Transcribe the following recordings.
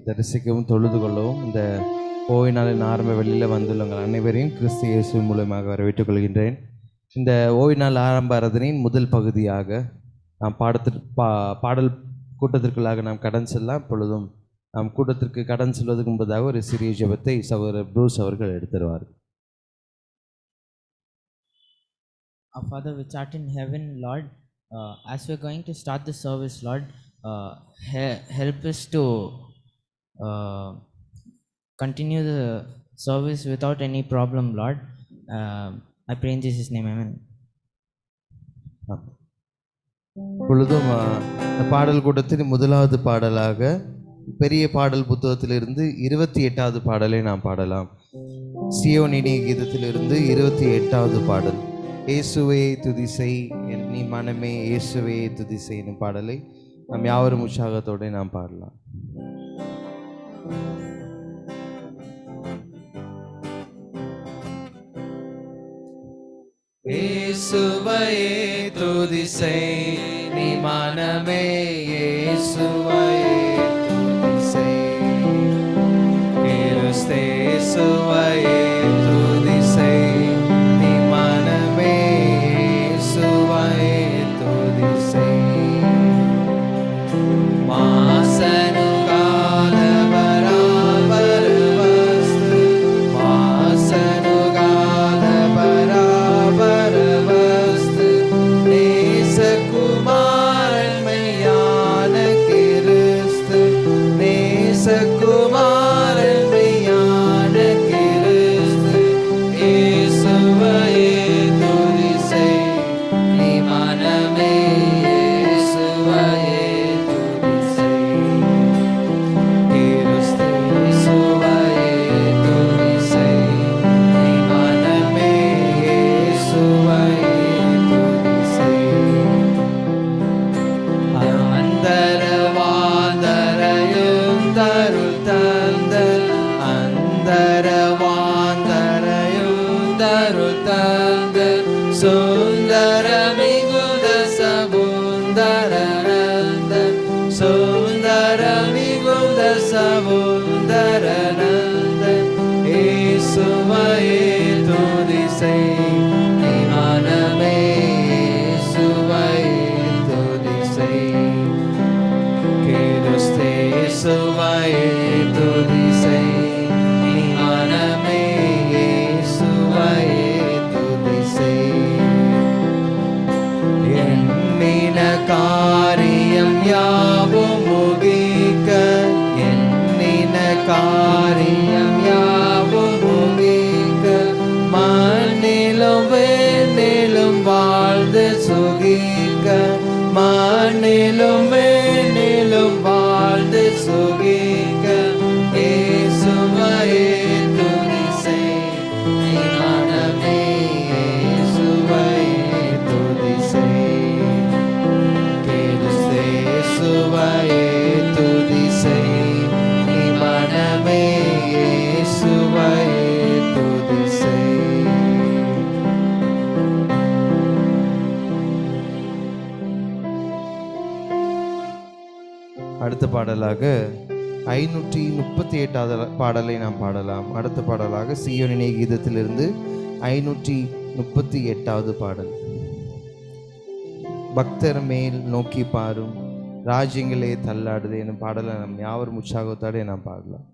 தரிசிக்கவும் தொழுது கொள்ளவும் இந்த ஓய்வு நாளின் ஆரம்ப வெளியில் வந்துள்ளவங்கள் அனைவரையும் கிறிஸ்து இயேசு மூலமாக வரவேற்றுக் கொள்கின்றேன். இந்த ஓய்வு நாள் ஆரம்ப ஆராதனையின் முதல் பகுதியாக நாம் பாடல் கூட்டத்திற்குள்ளாக நாம் கடன் செல்லலாம். இப்பொழுதும் நாம் கூட்டத்திற்கு கடன் செல்வதற்கு முன்பதாக ஒரு சிறிய ஜெபத்தை சகோதரர் ப்ரூஸ் அவர்கள் எடுத்துருவார். Our Father which art in heaven, Lord, as we are going to start the service, Lord, help us to continue the service without any problem, Lord. I pray in Jesus' name, Amen. இப்பொழுதும் இந்த பாடல் கூட்டத்தின் முதலாவது பாடலாக பெரிய பாடல் புத்தகத்திலிருந்து 28வது பாடலை நாம் பாடலாம். சியோனினி கீதத்திலிருந்து 28வது பாடல், இயேசுவே துதிசை நீ மனமே இயேசுவே துதிசை என்னும் பாடலை நாம் யாவரும் உற்சாகத்தோடு நாம் பாடலாம். இயேசுவே துதிசை நீ மனமே இயேசுவே துதிசை கிறிஸ்தே இயேசுவே துதிசை நீ மனமே இயேசுவே துதிசை மாசனு கால பராபர வஸ்து மாசனு கால பராபர வஸ்து நேசகுமாரன் மெய்யான கிறிஸ்து நேசகுமாரன் மெய்யான கிறிஸ்து இயேசுவே துதிசை நீ மனமே இயேசுவே துதிசை கிறிஸ்து இயேசுவே துதிசை நீ மனமே இயேசுவே துதிசை அந்தரவாந்தரையும் தருள் தந்த அந்தரவாந்தரையும் தருள் தந்த சுந்தர மிகுத சமுந்தரநந்த சுந்தர மிகுத சமுந்தரநந்த இயேசுவே துதிசை நீ மனமே இயேசுவே துதிசை கிறிஸ்து இயேசுவே துதிசை நீ மனமே இயேசுவே துதிசை எண்ணின காரியம் யாவும் முகிக்க எண்ணின காரியம் யாவும் முகிக்க மண்ணிலும் வேண்டிலும் வாழ்ந்து சுகிக்க மண்ணிலும் வேண்டிலும் வாழ்ந்து சுகிக்க இயேசுவே துதிசை நீ மனமே இயேசுவே துதிசை கிறிஸ்து இயேசுவே துதிசை நீ மனமே இயேசுவே துதிசை. அடுத்த பாடலாக 538வது பாடலை நாம் பாடலாம். அடுத்த பாடலாக சியோனினி கீதத்திலிருந்து 538வது பாடல், பக்தர் மேல் நோக்கி பாரும் ராஜ்யங்களே தள்ளாடுது என்னும் பாடலை நாம் யாவரும் உற்சாகத்தோடு நாம் பாடலாம்.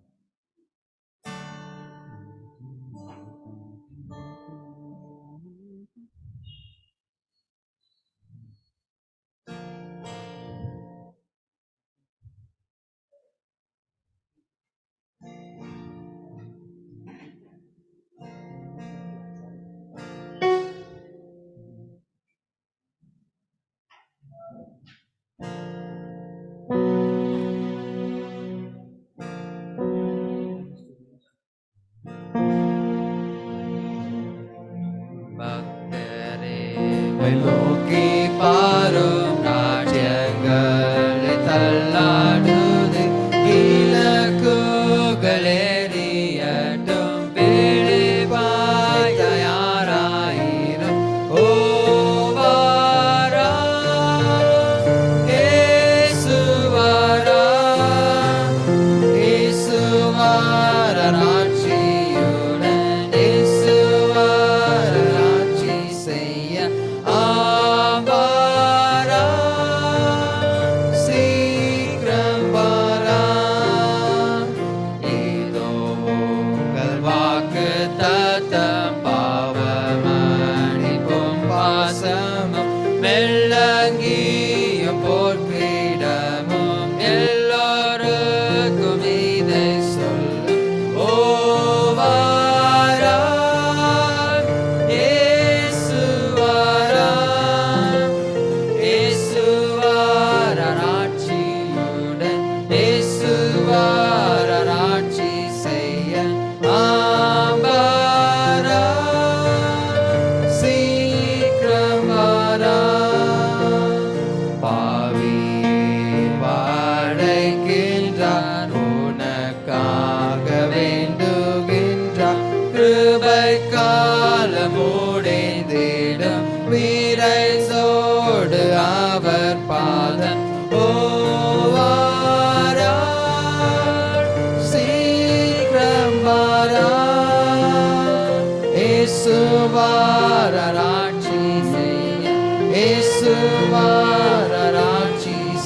இயேசுவாராட்சி செய்ய, இயேசுவாராட்சி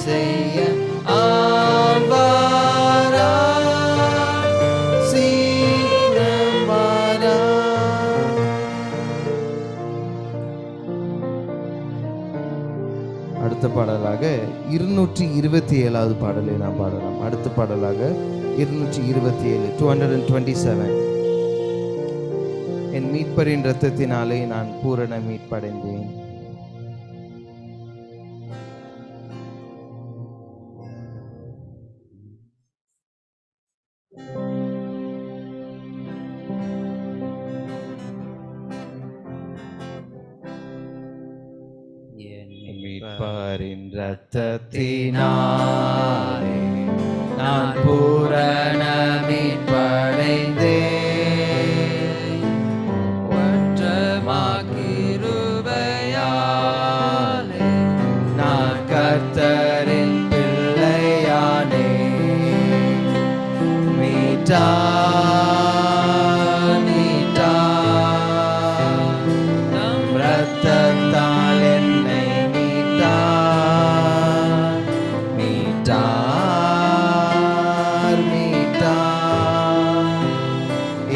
செய்ய ஆவாரா, சீக்கிரம் வாரா. அடுத்த பாடலாக 227வது பாடலை நாம் பாடலாம். அடுத்த பாடலாக 227, 227. என் மீட்பரின் இரத்தத்தினாலே நான் பூரண மீட்படைந்தேன். மீட்பரின் இரத்தத்தினாலே நான் பூரண மீட்படைந்தேன். ஒற்றமாகிருபையாலே நான் கர்த்தரின் பிள்ளையானே. மீட்டார் மீட்டார் நம் இரத்தத்தால் என்னை மீட்டார். மீட்டார் மீட்டார்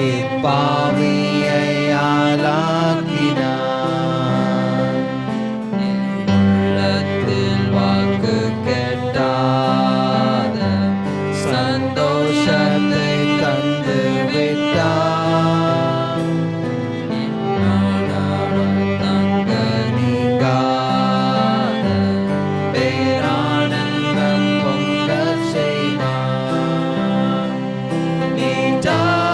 இப்பாவியை ஆளாக்கினார். உள்ளத்தில் வாக்கு கேட்டாத சந்தோஷத்தை தந்து விட்டார். தங்க நீங்காத பேரானந்தம் பொங்க செய்வார். மீட்டார்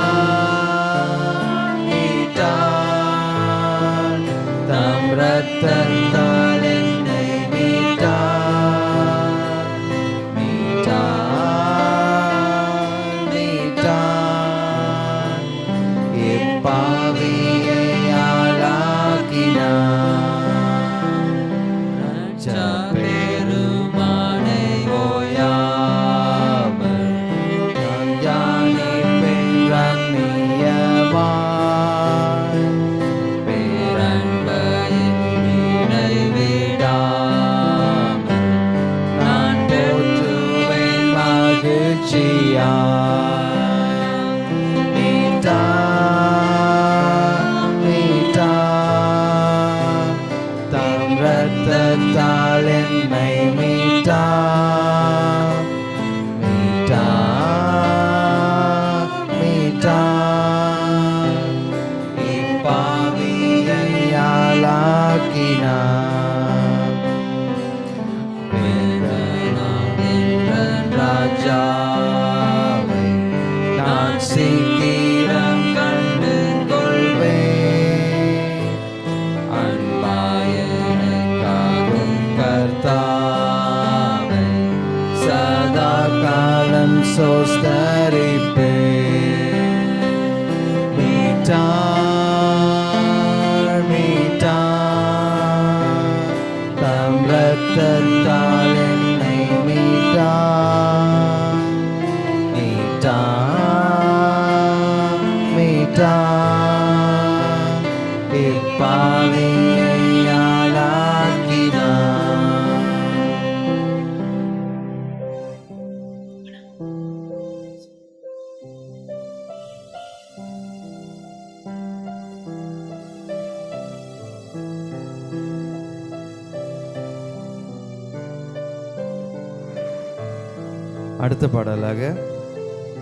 மீட்டார் தம் இரத்தத்தால் என்னை மீட்டார். மீட்டார் மீட்டார் இப்பாவியை ஆளாக்கினார். பெருமானை ஓயாமல் நான் தியானிப்பேன் ரம்மியமாய். பேரன்பையின் இடைவிடாமல் நான் போற்றுவேன் மகிழ்ச்சியாய். மீட்டார் மீட்டார் தம் இரத்தத்தால் என்னை மீட்டார். மீட்டார் மீட்டார் இப்பாவியை ஆளாக்கினார். ராஜாவை நான் சீக்கிரம் கண்டு கொள்வேன். அன்பாயனுக்காகும் கர்த்தாவை சதா காலம் சோஸ்தரிப்பேன். மீட்டார் மீட்டார் தம் இரத்தத்தால் என்னை மீட்டார். மீட்டார் மீட்டார் இப்பாவியை ஆளாக்கினார். அடுத்த பாடலாக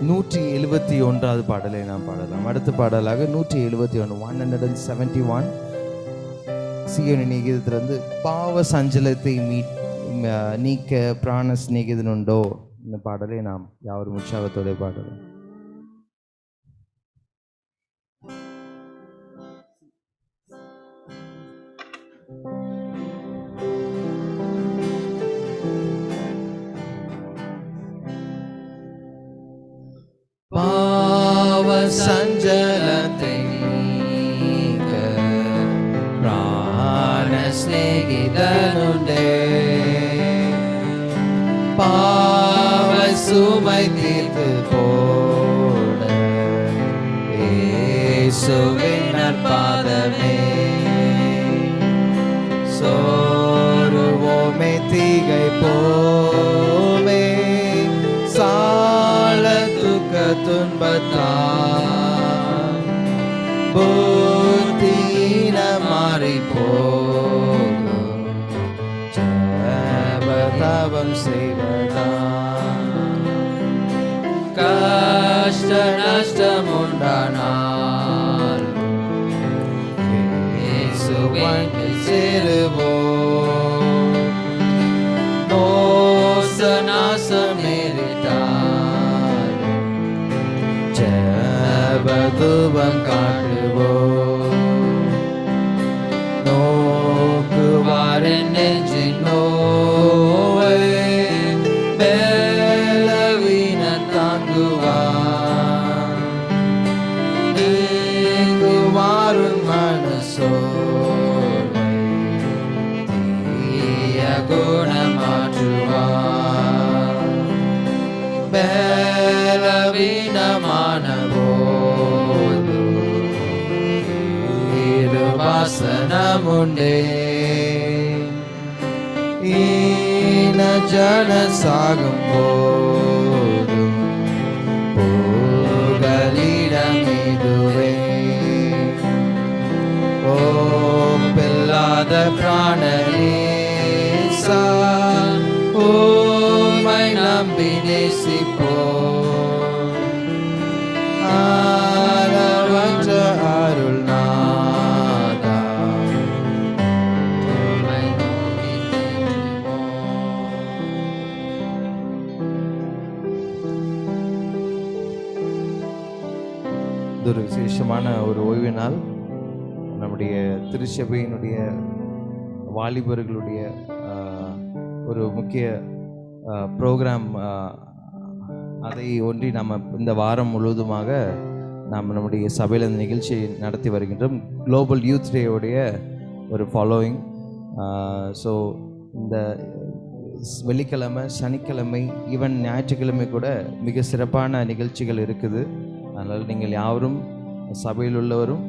171வது பாடலை நாம் பாடலாம். அடுத்த பாடலாக 171, 171 சீயோனின் கீதத்திலிருந்து பாவ சஞ்சலத்தை நீக்க பிராண சிநேகிதன் உண்டோ. இந்த பாடலை நாம் யாவரும் உற்சாகத்தோட பாடலாம். பாவ சஞ்சலத்தை நீக்க பிராண சிநேகிதனுண்டே. பாவ சுமை தீர்த்து போட இயேசுவின் நற்பாதமே சோருவோமே திகைப்போமே சால துக்க துன்பத்தால் புத்தியின மாறி போகும் ஜபதவம் செய்வதா கஷ்ட நஷ்டம் உண்டானால் இயேசுவின் சேருவோம் மோச நாசம் நேரிட்டால் ஜபதூபம் காட்டுவோம் நோக்குவாரின் நெஞ்சின் நோவை பலவீன தாங்குவார் நீங்குவாரும் மனசோலை தீய குணமாற்றுவார் பலவீனமான போது வாசனமுண்டே ஈன ஜன சாகும் போதும் புகலிடம் இதுவே ஓ பில்லாத பிராணனேசா உம்மை நம்பி நேசிப்போ ஆரவற்ற அருள் நாதா உம்மை நோக்கி இது ஒரு விசேஷமான ஒரு ஓய்வு நாள். நம்முடைய திருச்சபையினுடைய வாலிபர்களுடைய ஒரு முக்கிய ப்ரோக்ராம், அதை ஒன்றி நம்ம இந்த வாரம் முழுவதுமாக நாம் நம்முடைய சபையில் இந்த நிகழ்ச்சியை நடத்தி வருகின்றோம். குளோபல் யூத் டேவுடைய ஒரு ஃபாலோயிங். ஸோ இந்த வெள்ளிக்கிழமை, சனிக்கிழமை, ஈவன் ஞாயிற்றுக்கிழமை கூட மிக சிறப்பான நிகழ்ச்சிகள் இருக்குது. அதனால் நீங்கள் யாவரும் சபையில் உள்ளவரும்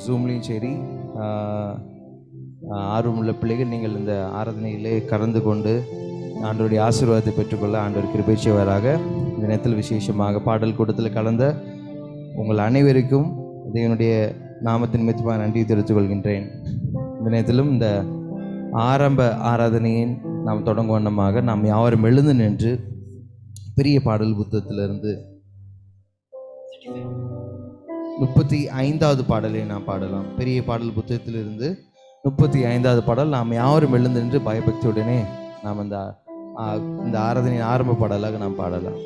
ஜூம்லேயும் சரி ஆர்வமுள்ள பிள்ளைகள் நீங்கள் இந்த ஆராதனையிலே கலந்து கொண்டு ஆண்டவருடைய ஆசீர்வாதத்தை பெற்றுக்கொள்ள ஆண்டவர் கிருபை செய்வாராக. இந்த நேரத்தில் விசேஷமாக பாடல் கூட்டத்தில் கலந்த உங்கள் அனைவருக்கும் தேவனுடைய நாமத்தின் நிமித்தமாக நன்றி தெரிவித்துக் கொள்கின்றேன். இந்த நேரத்திலும் இந்த ஆரம்ப ஆராதனையின் நாம் தொடங்கும் வண்ணமாக நாம் யாவரும் எழுந்து நின்று பெரிய பாடல் புத்தகத்திலிருந்து 35வது பாடலை நாம் பாடலாம். பெரிய பாடல் புத்தகத்திலிருந்து 35வது பாடல் நாம் யாவரும் எழுந்து நின்று பயபக்தியுடனே நாம் இந்த ஆராதனையின் ஆரம்ப பாடலாக நாம் பாடலாம்.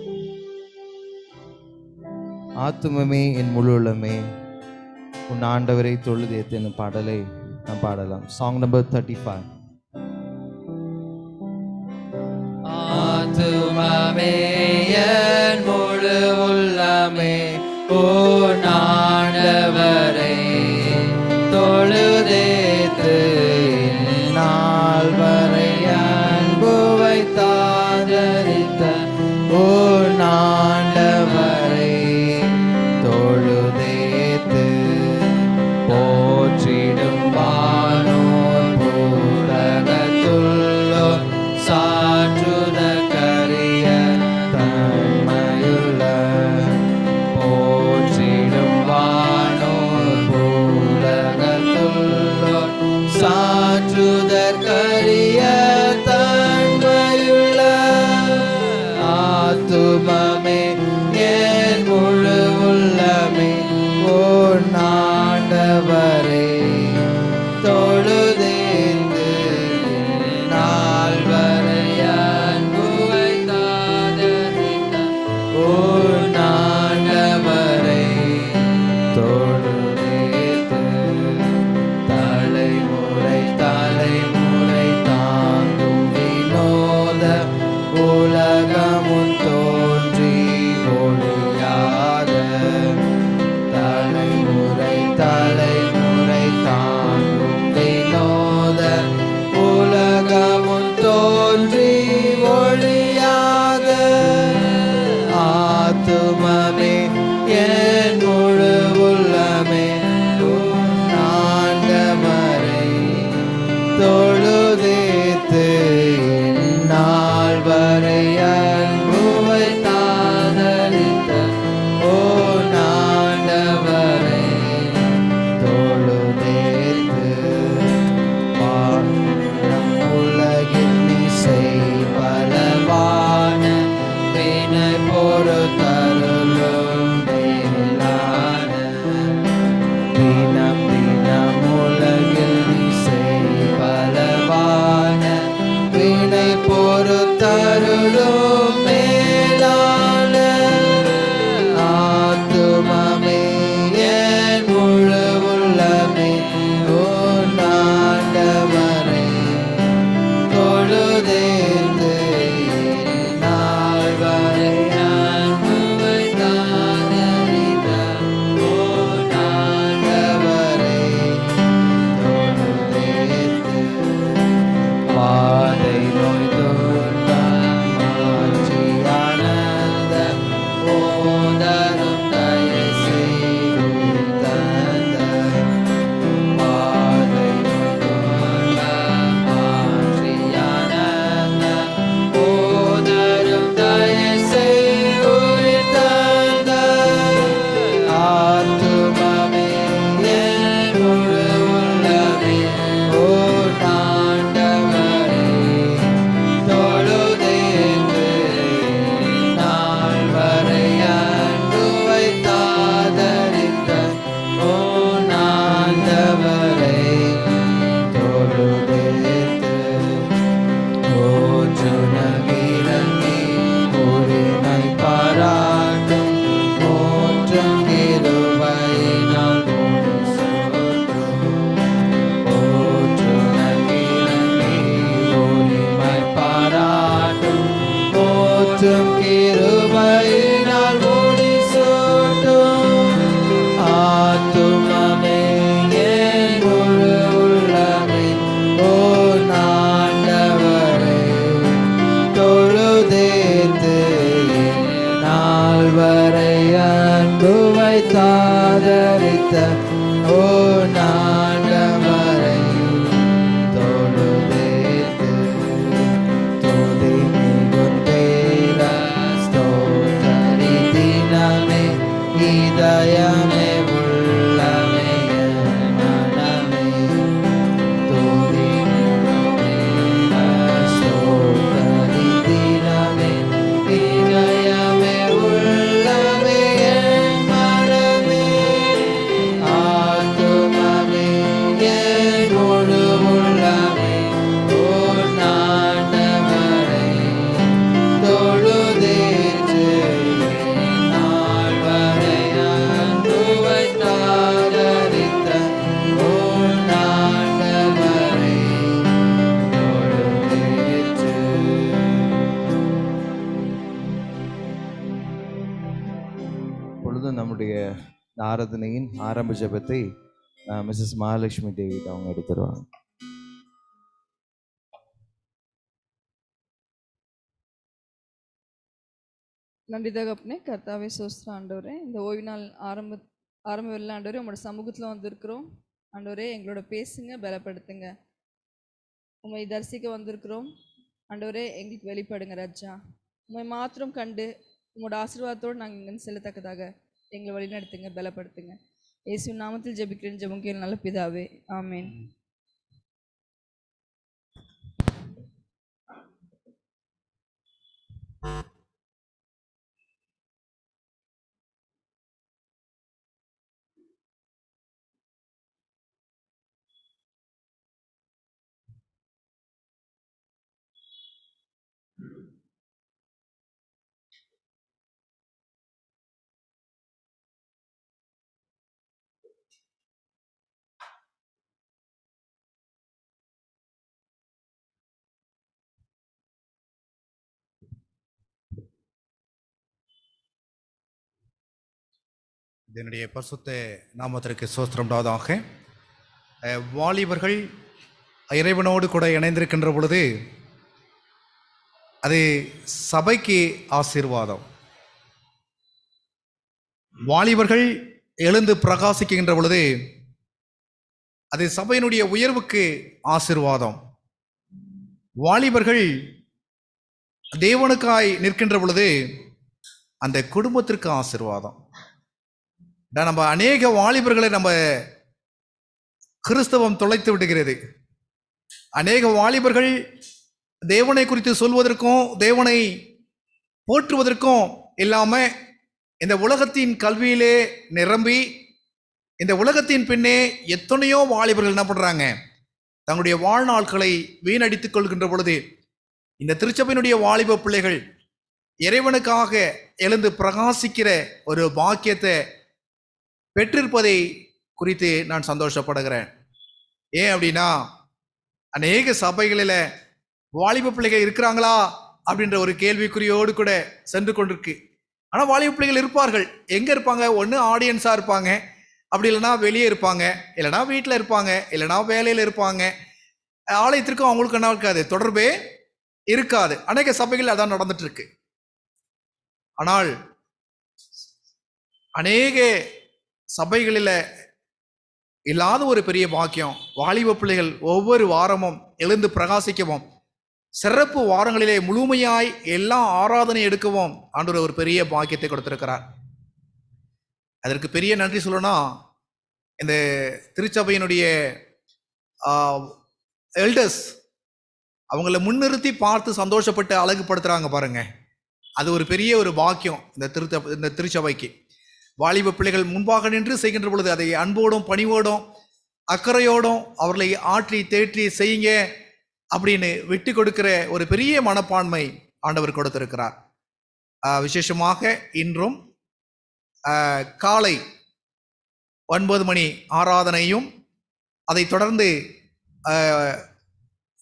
ஆத்துமமே என் முழு உள்ளமே உன் ஆண்டவரை தொழுது ஏத்து என்னும் பாடலை நாம் பாடலாம். Song number 35. ஆத்துமமே என் முழு உள்ளமே உன் ஆண்டவரை தொழுதேத்து நாள் வரை அன்பு வைத்தாதரித்த உன் ஆண்டவரை தொழுதேத்து போற்றிடும் வானோர் பூரகத்துள்ளோ சாற்றுத கரிய தன்மையுள்ள போற்றிடும் வானோர் பூரகத்துள்ளோ சாற்றுதற்கரிய தன்மையுள்ள ஆத்துமமே என் முழு உள்ளமே உன் ஆண்டவரே தொழுதேந்து நாள் வரை அன்பு வைத்தாதரித்த உன் ஆண்டவரை தொழுதேத்து தலைமுறை தலைமுறை தாங்கும் வினோத உலகமுன் தோன்றி ஒளியாக தலைமுறை தலைமுறை தாங்கும் வினோத உலகமுன் தோன்றி ஒளியாக ஆத்துமமே வரை அன்பு வைத்தாதரித்த ஓ நாண்டவரை தொழுதேத்து துதி மிகுந்தேர ஸ்தோத்தரி தினமே இதயமே உள்ளமே என் மனமே துதி மிகுந்தேர ஸ்தோத்தரி தினமே இதயமே உள்ளமே என் மனமே ஆத்துமமே என் முழு உள்ளமே ஓ நாண்டவரை தொழுதேற்று நாள் வரை அன்பு வைத்தாதரித்த ஓ நாண்டவரை தொழுதேற்று. பொழுதும் நம்முடைய ஆராதனையின் ஆரம்ப ஜெபத்தை மிஸ்ஸஸ் மகாலட்சுமி தேவி அவங்க எடுத்துருவாங்க. நன்றி தகப்பனே, கர்த்தாவே சோஸ்திரம் ஆண்டவரே. இந்த ஓய்வு நாள் ஆரம்ப வேலை ஆண்டவரே உங்களோட சமூகத்தில் வந்திருக்கிறோம். ஆண்டவரே எங்களோட பேசுங்க, பலப்படுத்துங்க. உண்மை தரிசிக்க வந்திருக்கிறோம் ஆண்டவரே, எங்களுக்கு வெளிப்படுங்க ராஜா. உண்மை மாத்திரம் கண்டு உங்களோட ஆசீர்வாதத்தோடு நாங்கள் இங்கே செல்லத்தக்கதாக எங்களை வழிநடத்துங்க, பலப்படுத்துங்க. இயேசு நாமத்தில் ஜெபிக்கிறேன், ஜெபம் கேள் நல்ல பிதாவே, ஆமேன். இதனுடைய பரிசுத்த நாமத்திற்கு ஸ்தோத்திரம் உண்டாவதாக. வாலிபர்கள் இறைவனோடு கூட இணைந்திருக்கின்ற பொழுது அது சபைக்கு ஆசீர்வாதம். வாலிபர்கள் எழுந்து பிரகாசிக்கின்ற பொழுது அது சபையினுடைய உயர்வுக்கு ஆசீர்வாதம். வாலிபர்கள் தேவனுக்காய் நிற்கின்ற பொழுது அந்த குடும்பத்திற்கு ஆசீர்வாதம். நம்ம அநேக வாலிபர்களை நம்ம கிறிஸ்தவம் தொலைத்து விடுகிறது. அநேக வாலிபர்கள் தேவனை குறித்து சொல்வதற்கும் தேவனை போற்றுவதற்கும் இல்லாம இந்த உலகத்தின் கல்வியிலே நிரம்பி இந்த உலகத்தின் பின்னே எத்தனையோ வாலிபர்கள் என்ன பண்றாங்க, தங்களுடைய வாழ்நாட்களை வீணடித்துக் கொள்கின்ற பொழுது இந்த திருச்சபையினுடைய வாலிப பிள்ளைகள் இறைவனுக்காக எழுந்து பிரகாசிக்கிற ஒரு பாக்கியத்தை பெற்றிருப்பதை குறித்து நான் சந்தோஷப்படுகிறேன். ஏன் அப்படின்னா, அநேக சபைகளில் வாலிப பிள்ளைகள் இருக்கிறாங்களா அப்படின்ற ஒரு கேள்விக்குறியோடு கூட சென்று கொண்டிருக்கு. ஆனால் வாலிப பிள்ளைகள் இருப்பார்கள். எங்கே இருப்பாங்க? ஒன்று ஆடியன்ஸாக இருப்பாங்க, அப்படி இல்லைனா வெளியே இருப்பாங்க, இல்லைனா வீட்டில் இருப்பாங்க, இல்லைனா வேலையில் இருப்பாங்க. ஆலயத்திற்கும் அவங்களுக்கு என்ன இருக்காது, தொடர்பே இருக்காது. அநேக சபைகள் அதான் நடந்துட்டு இருக்கு. ஆனால் அநேக சபைகளில் இல்லாத ஒரு பெரிய பாக்கியம், வாலிப பிள்ளைகள் ஒவ்வொரு வாரமும் எழுந்து பிரகாசிக்கவும், சிறப்பு வாரங்களிலே முழுமையாய் எல்லா ஆராதனை எடுக்கவும் ஆண்டவர் ஒரு பெரிய பாக்கியத்தை கொடுத்திருக்கிறார். அதற்கு பெரிய நன்றி சொல்லணும். இந்த திருச்சபையினுடைய எல்டர்ஸ் அவங்கள முன்னிறுத்தி பார்த்து சந்தோஷப்பட்டு அழகுபடுத்துறாங்க பாருங்க. அது ஒரு பெரிய ஒரு பாக்கியம் இந்த திருச்சபைக்கு. வாலிப பிள்ளைகள் முன்பாக நின்று செய்கின்ற பொழுது அதை அன்போடும் பணிவோடும் அக்கறையோடும் அவர்களை ஆற்றி தேற்றி செய்யுங்க அப்படின்னு விட்டு கொடுக்கிற ஒரு பெரிய மனப்பான்மை ஆண்டவர் கொடுத்திருக்கிறார். விசேஷமாக இன்றும் காலை 9 மணி ஆராதனையும், அதை தொடர்ந்து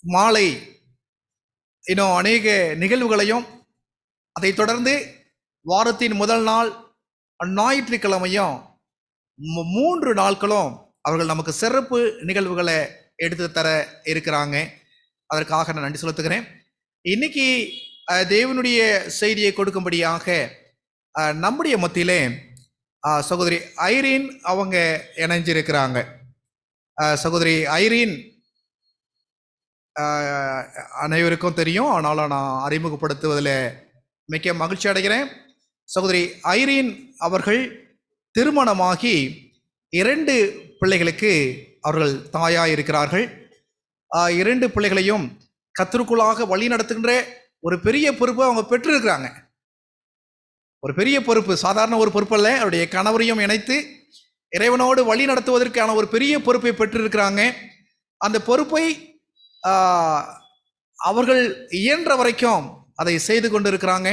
மாலை இன்னும் அநேக நிகழ்வுகளையும், அதை தொடர்ந்து வாரத்தின் முதல் நாள் ஞாயிற்றுக்கிழமையும் 3 நாட்களும் அவர்கள் நமக்கு சிறப்பு நிகழ்வுகளை எடுத்து தர இருக்கிறாங்க. அதற்காக நான் நன்றி செலுத்துகிறேன். இன்னைக்கு தேவனுடைய செய்தியை கொடுக்கும்படியாக நம்முடைய மத்தியிலே சகோதரி ஐரீன் அவங்க இணைஞ்சிருக்கிறாங்க. சகோதரி ஐரீன் அனைவருக்கும் தெரியும், ஆனாலும் நான் அறிமுகப்படுத்துவதில் மிக்க மகிழ்ச்சி அடைகிறேன். சகோதரி ஐரீன் அவர்கள் திருமணமாகி 2 பிள்ளைகளுக்கு அவர்கள் தாயாக இருக்கிறார்கள். 2 பிள்ளைகளையும் கர்த்தருக்குள்ளாக வழி நடத்துகின்ற ஒரு பெரிய பொறுப்பை அவங்க பெற்றிருக்கிறாங்க. ஒரு பெரிய பொறுப்பு, சாதாரண ஒரு பொறுப்பு அல்ல. அவருடைய கணவரையும் இணைத்து இறைவனோடு வழி நடத்துவதற்கான ஒரு பெரிய பொறுப்பை பெற்றிருக்கிறாங்க. அந்த பொறுப்பை அவர்கள் இயன்ற வரைக்கும் அதை செய்து கொண்டு இருக்கிறாங்க.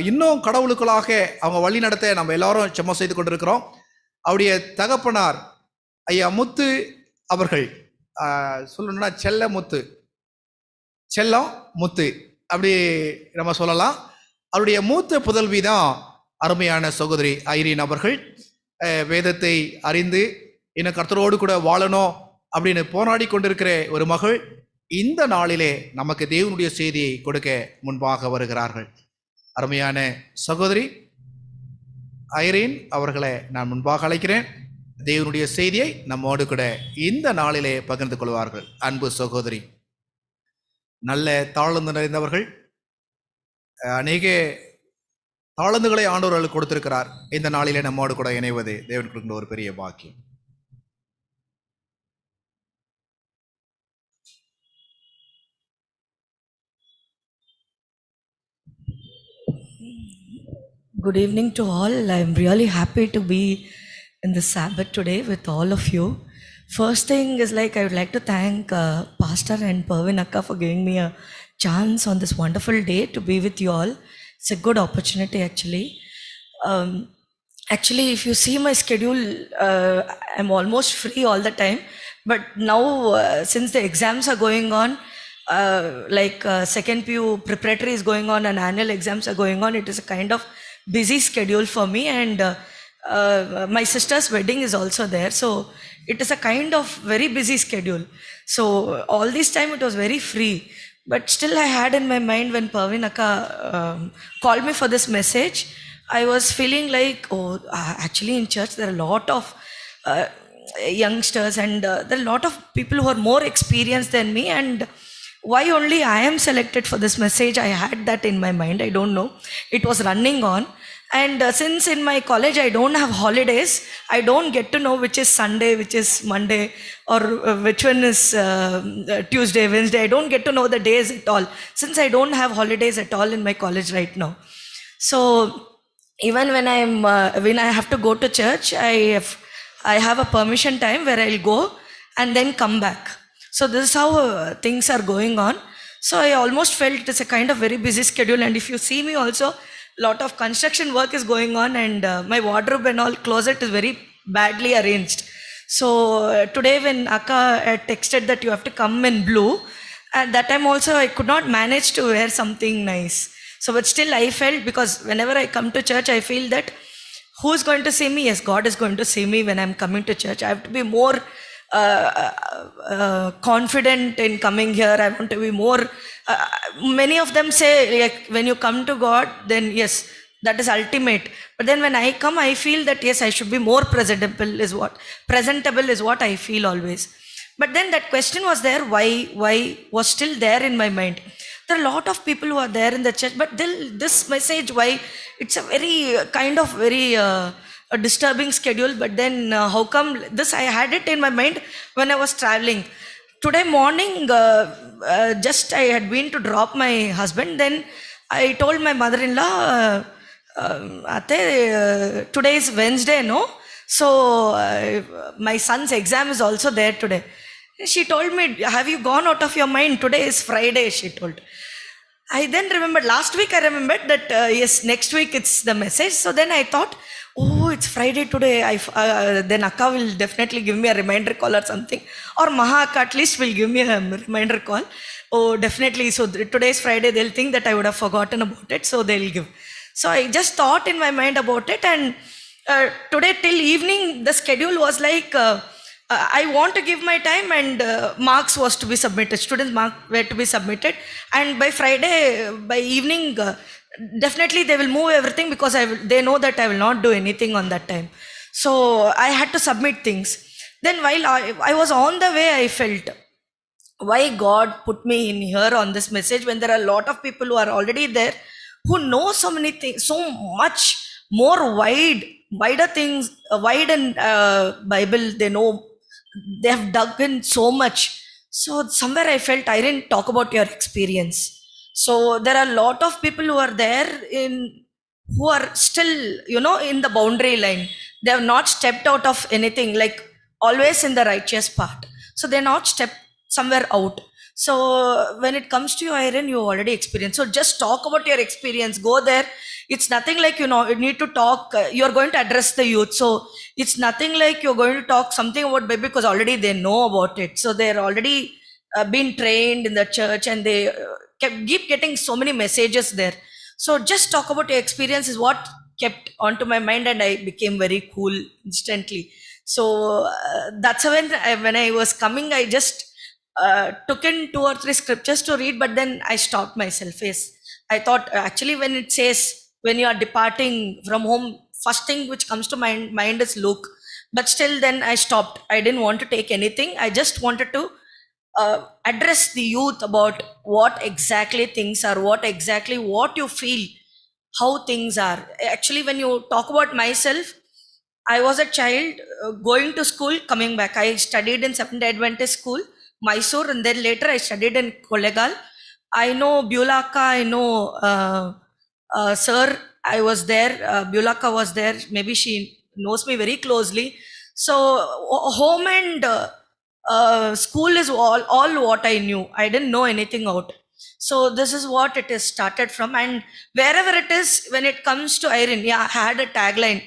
இன்னும் கடவுளுக்குள்ளாக அவங்க வழி நடத்த நம்ம எல்லாரும் செம்ம செய்து கொண்டிருக்கிறோம். அவருடைய தகப்பனார் ஐயா முத்து அவர்கள், சொல்லணும்னா செல்லம் முத்து அப்படி நம்ம சொல்லலாம். அவருடைய மூத்த புதல்வி தான் அருமையான சகோதரி ஐரீன் அவர்கள். வேதத்தை அறிந்து இன்னும் கர்த்தரோடு கூட வாழணும் அப்படின்னு போராடி கொண்டிருக்கிற ஒரு மகள் இந்த நாளிலே நமக்கு தேவனுடைய செய்தியை கொடுக்க முன்பாக வருகிறார்கள். அருமையான சகோதரி ஐரீன் அவர்களை நான் முன்பாக அழைக்கிறேன். தேவனுடைய செய்தியை நம்மோடு கூட இந்த நாளிலே பகிர்ந்து கொள்வார்கள். அன்பு சகோதரி, நல்ல தாழ்ந்து நிறைந்தவர்கள், அநேக தாழ்ந்துகளை ஆண்டவர்களுக்கு கொடுத்திருக்கிறார். இந்த நாளிலே நம்மோடு கூட இணைவது தேவன் கொடுக்கின்ற ஒரு பெரிய பாக்கியம். Good evening to all. I'm really happy to be in the Sabbath today with all of you. First thing is I would like to thank Pastor and Pervin Akka for giving me a chance on this wonderful day to be with you all. It's a good opportunity actually. Actually, if you see my schedule, I'm almost free all the time. But now, since the exams are going on, second PU preparatory is going on and annual exams are going on, it is a kind of busy schedule for me, and my sister's wedding is also there, so it is a kind of very busy schedule. So all this time it was very free, but still I had in my mind when Pervin Akka called me for this message, I was feeling actually in church there are a lot of youngsters and there are a lot of people who are more experienced than me, and why only I am selected for this message, I had that in my mind. I don't know. It was running on. And since in my college I don't have holidays, I don't get to know which is Sunday, which is Monday, or which one is Tuesday, Wednesday. I don't get to know the days at all, since I don't have holidays at all in my college right now. So even when I have to go to church, I have a permission time where I'll go and then come back. So this is how things are going on. So I almost felt it is a kind of very busy schedule, and if you see me also, lot of construction work is going on, and my wardrobe and all closet is very badly arranged. So today when Akka texted that you have to come in blue, at that time also I could not manage to wear something nice. So but still I felt, because whenever I come to church I feel that who is going to see me? Yes, God is going to see me when I'm coming to church. I have to be more confident in coming here. I want to be more many of them say when you come to God, then yes, that is ultimate. But then when I come, I feel that yes, I should be more presentable is what I feel always. But then that question was there, why was still there in my mind. There are a lot of people who are there in the church, but this message, why? It's a very kind of very a disturbing schedule. But then how come this? I had it in my mind when I was traveling. Today morning, just I had been to drop my husband. Then I told my mother-in-law, Ate, today is Wednesday, no? So my son's exam is also there today. She told me, have you gone out of your mind? Today is Friday, she told. I then remembered, last week I remembered that yes, next week it's the message. So then I thought, oh, it's Friday today. Then Akka will definitely give me a reminder call or something. Or Maha Akka at least will give me a reminder call. Oh, definitely. So today is Friday. They'll think that I would have forgotten about it. So they'll give. So I just thought in my mind about it. And today till evening, the schedule was I want to give my time, and marks was to be submitted. Students' marks were to be submitted. And by Friday, by evening, definitely they will move everything because they know that I will not do anything on that time. So I had to submit things. Then while I was on the way, I felt why God put me in here on this message when there are a lot of people who are already there, who know so many things, so much more wider things, wide and Bible. They know, they have dug in so much. So somewhere I felt I didn't talk about your experience. So there are a lot of people who are there in, who are still, in the boundary line. They have not stepped out of anything, like always in the righteous part. So they're not stepped somewhere out. So when it comes to your iron, you already experienced. So just talk about your experience. Go there. It's nothing like, you need to talk. You're going to address the youth. So it's nothing like you're going to talk something about baby because already they know about it. So they're already been trained in the church, and they keep getting so many messages there. So just talk about your experience is what kept onto my mind, and I became very cool instantly. So that's when I was coming, I just took in 2 or 3 scriptures to read, but then I stopped myself. Yes, I thought actually when it says when you are departing from home, first thing which comes to mind is Luke. But still, then I stopped. I didn't want to take anything. I just wanted to address the youth about what exactly things are, what you feel, how things are. Actually, when you talk about myself, I was a child going to school, coming back. I studied in Seventh Day Adventist school, Mysore, and then later I studied in Kollegal. I know Bulaka, I know Sir, I was there. Bulaka was there. Maybe she knows me very closely. So home and school is all what I knew. I didn't know anything out. So this is what it is started from. And wherever it is, when it comes to Irene, yeah, I had a tagline.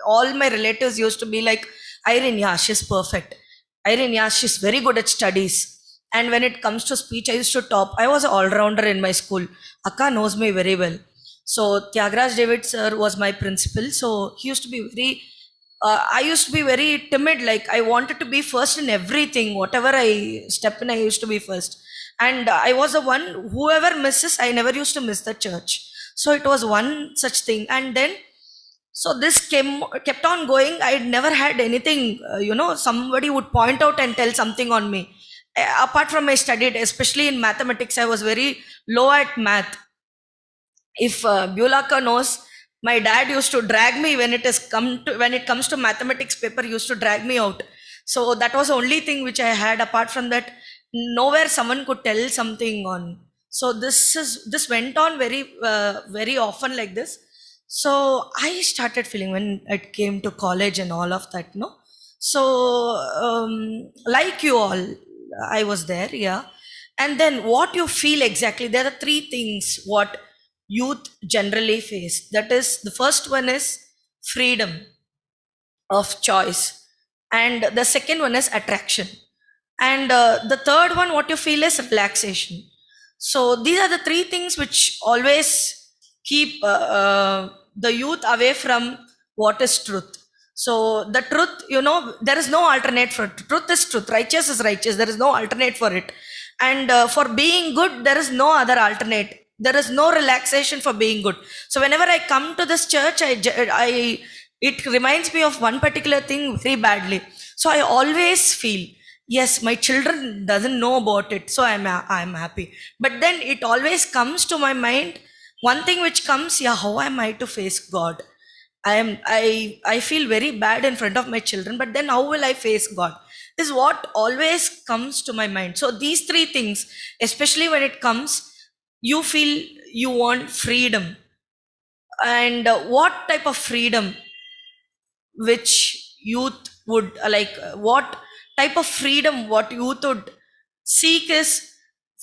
All my relatives used to be like, Irene, yeah, she's perfect. Irene, yeah, she's very good at studies. And when it comes to speech, I used to top. I was an all-rounder in my school. Akka knows me very well. So Tyagraj David sir was my principal. So he used to be very, I used to be very timid. Like I wanted to be first in everything. Whatever I step in, I used to be first. And I was the one, whoever misses, I never used to miss the church. So it was one such thing. And then, so this kept on going. I never had anything, somebody would point out and tell something on me. Apart from I studied, especially in mathematics, I was very low at math. If Bulaka knows, my dad used to drag me when it comes to mathematics paper, he used to drag me out. So that was the only thing which I had. Apart from that, nowhere someone could tell something on. So this went on very often like this. So I started feeling when it came to college and all of that, no. So like you all, I was there, yeah. And then what you feel exactly, there are 3 things what youth generally face. That is, the first one is freedom of choice, and the second one is attraction, and the third one what you feel is relaxation. So these are the 3 things which always keep the youth away from what is truth. So the truth, there is no alternate for it. Truth is truth, righteous is righteous, there is no alternate for it. And for being good, there is no other alternate. There is no relaxation for being good. So whenever I come to this church, it reminds me of one particular thing very badly. So I always feel, yes, my children doesn't know about it, so I'm happy. But then it always comes to my mind, one thing which comes, yeah, how am I to face God? I feel very bad in front of my children, but then how will I face God? This is what always comes to my mind. So these 3 things, especially when it comes, you feel you want freedom. And what type of freedom which youth would what type of freedom what youth would seek is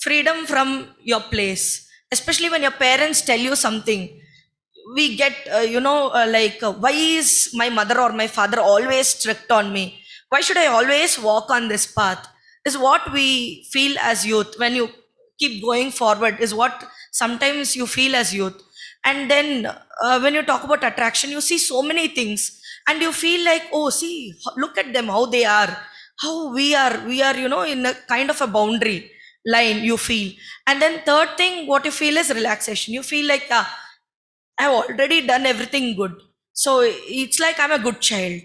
freedom from your place. Especially when your parents tell you something, we get why is my mother or my father always strict on me? Why should I always walk on this path? Is what we feel as youth. When you keep going forward, is what sometimes you feel as youth. And then when you talk about attraction, you see so many things, and you feel like, oh, see, look at them, how they are, how we are in a kind of a boundary line, you feel. And then third thing what you feel is relaxation. You feel like, I've already done everything good. So it's like I'm a good child.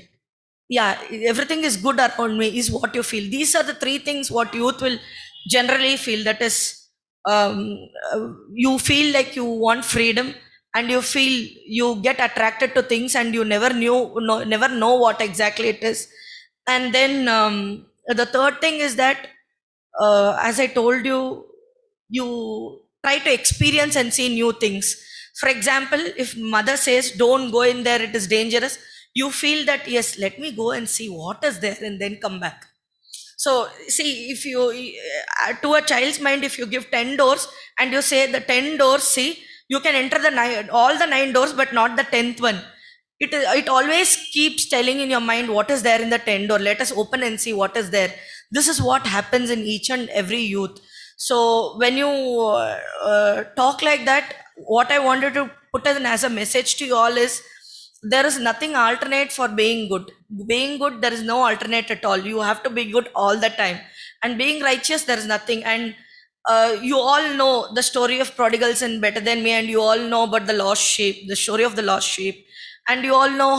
Yeah, everything is good around me is what you feel. These are the three things what youth will generally feel. That is, you feel like you want freedom, and you feel you get attracted to things, and you never know what exactly it is. And then the third thing is that, as I told you, you try to experience and see new things. For example, if mother says, don't go in there, it is dangerous, you feel that, yes, let me go and see what is there and then come back. So, see, if you, to a child's mind, if you give 10 doors and you say the 10 doors, see, you can enter all the 9 doors, but not the 10th one. It always keeps telling in your mind what is there in the 10 door. Let us open and see what is there. This is what happens in each and every youth. So when you talk like that, what I wanted to put as a message to you all is, there is nothing alternate for being good. Being good, there is no alternate at all. You have to be good all the time. And being righteous, there is nothing. And you all know the story of prodigal son better than me, and you all know about the lost sheep, the story of the lost sheep. And you all know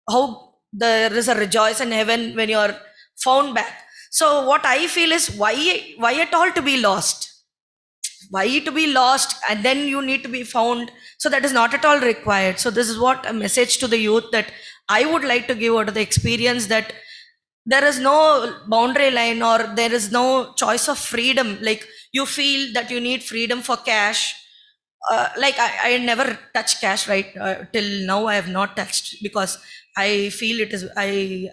how there is a rejoice in heaven when you are found back. So what I feel is, why at all to be lost? Why to be lost and then you need to be found? So that is not at all required. So this is what a message to the youth that I would like to give out of the experience, that there is no boundary line, or there is no choice of freedom. Like, you feel that you need freedom for cash. Like I never touch cash, right? Till now I have not touched, because I feel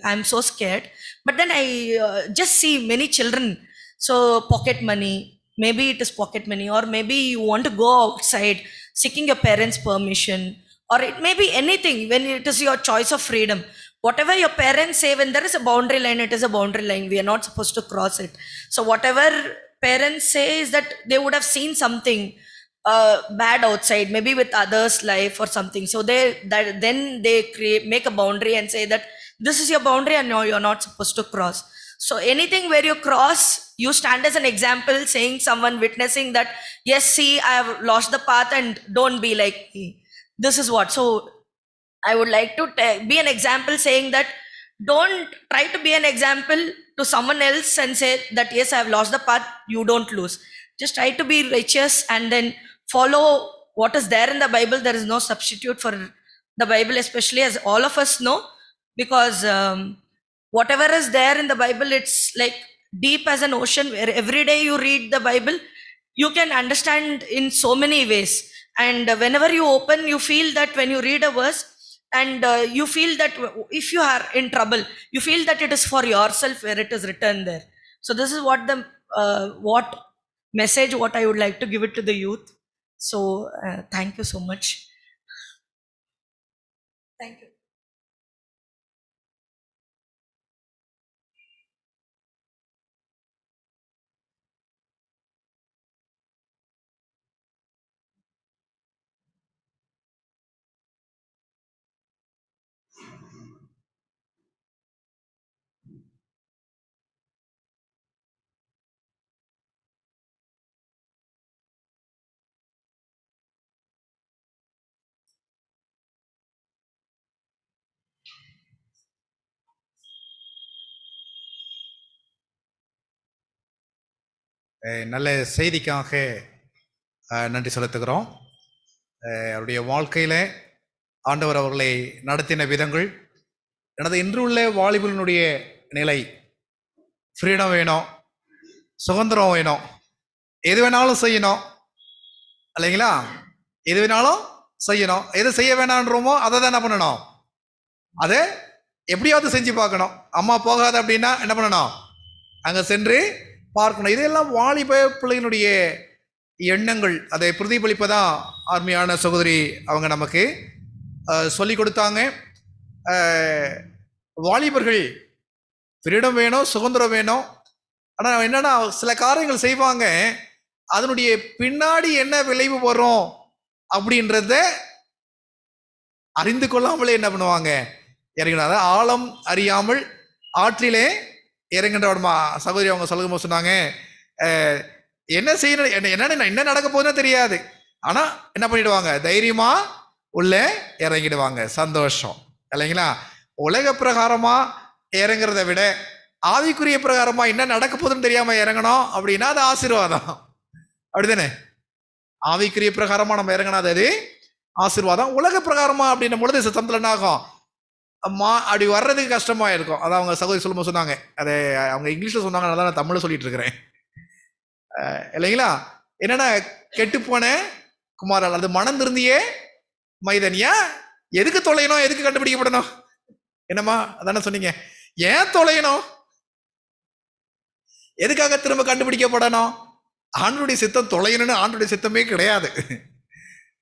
I'm so scared. But then I just see many children. So pocket money, maybe it is pocket money, or maybe you want to go outside seeking your parents' permission, or it may be anything. When it is your choice of freedom, whatever your parents say, when there is a boundary line, it is a boundary line. We are not supposed to cross it. So whatever parents say is that they would have seen something bad outside, maybe with others' life or something. So then they make a boundary and say that this is your boundary and no, you're not supposed to cross. So anything where you cross, you stand as an example, saying someone witnessing that, yes, see, I have lost the path and don't be like me. This is what. So I would like to be an example, saying that don't try to be an example to someone else and say that, yes, I have lost the path, you don't lose. Just try to be righteous and then follow what is there in the Bible. There is no substitute for the Bible, especially as all of us know, because whatever is there in the Bible, it's like deep as an ocean, where every day you read the Bible, you can understand in so many ways. And whenever you open, you feel that when you read a verse, and you feel that if you are in trouble, you feel that it is for yourself, where it is written there. So this is what message what I would like to give it to the youth. So thank you so much. Thank you. நல்ல செய்திக்காக நன்றி செலுத்துகிறோம். அவருடைய வாழ்க்கையில் ஆண்டவர் அவர்களை நடத்தின விதங்கள், எனது இன்று உள்ள வாலிபனுடைய நிலை, ஃப்ரீடம் வேணும், சுதந்திரம் வேணும், எது வேணாலும் செய்யணும் இல்லைங்களா? எது வேணாலும் செய்யணும். எது செய்ய வேணான்றோமோ அதை தான் என்ன பண்ணணும், அதை எப்படியாவது செஞ்சு பார்க்கணும். அம்மா போகாது அப்படின்னா என்ன பண்ணணும், அங்கே சென்று பார்க்கணும். இதெல்லாம் வாலிப பிள்ளைகளுடைய எண்ணங்கள், அதை பிரதிபலிப்பதான் அருமையான சகோதரி அவங்க நமக்கு சொல்லி கொடுத்தாங்க. வாலிபர்கள் ஃப்ரீடம் வேணும், சுதந்திரம் வேணும். ஆனால் என்னன்னா, சில காரியங்கள் செய்வாங்க, அதனுடைய பின்னாடி என்ன விளைவு வரும் அப்படின்றத அறிந்து கொள்ளாமலே என்ன பண்ணுவாங்க, இறங்கினா. அதாவது ஆழம் அறியாமல் ஆற்றிலே இறங்கின்றவடமா சகோதரி அவங்க சொல்லும் போது சொன்னாங்க, என்ன செய்யணும், என்ன நடக்க போகுதுன்னு தெரியாது, ஆனா என்ன பண்ணிடுவாங்க, தைரியமா உள்ளே இறங்கிடுவாங்க. சந்தோஷம் இல்லைங்களா? உலக பிரகாரமா இறங்குறத விட ஆவிக்குரிய பிரகாரமா என்ன நடக்க போகுதுன்னு தெரியாம இறங்கணும் அப்படின்னா அது ஆசீர்வாதம். அப்படிதானே? ஆவிக்குரிய பிரகாரமா நம்ம இறங்கினா அது ஆசீர்வாதம். உலக பிரகாரமா அப்படின்னும் பொழுது சத்தத்துல என்ன ஆகும், அப்படி வர்றதுக்கு கஷ்டமா இருக்கும். அதான் அவங்க சகோதரி சொல்லும்போது சொன்னாங்க, அதை அவங்க இங்கிலீஷ்ல சொன்னாங்க, அதான் நான் தமிழ்ல சொல்லிட்டு இருக்கிறேன் இல்லைங்களா? என்னன்னா, கெட்டுப்போன குமாரன் அது மனம் திருந்தியே மைதன். ஏன் எதுக்கு தொலையணும், எதுக்கு கண்டுபிடிக்கப்படணும்? என்னம்மா அதானே சொன்னீங்க, ஏன் தொலையணும், எதுக்காக திரும்ப கண்டுபிடிக்கப்படணும்? ஆண்டருடைய சித்தம் தொலையணும்னு ஆண்டருடைய சித்தமே கிடையாது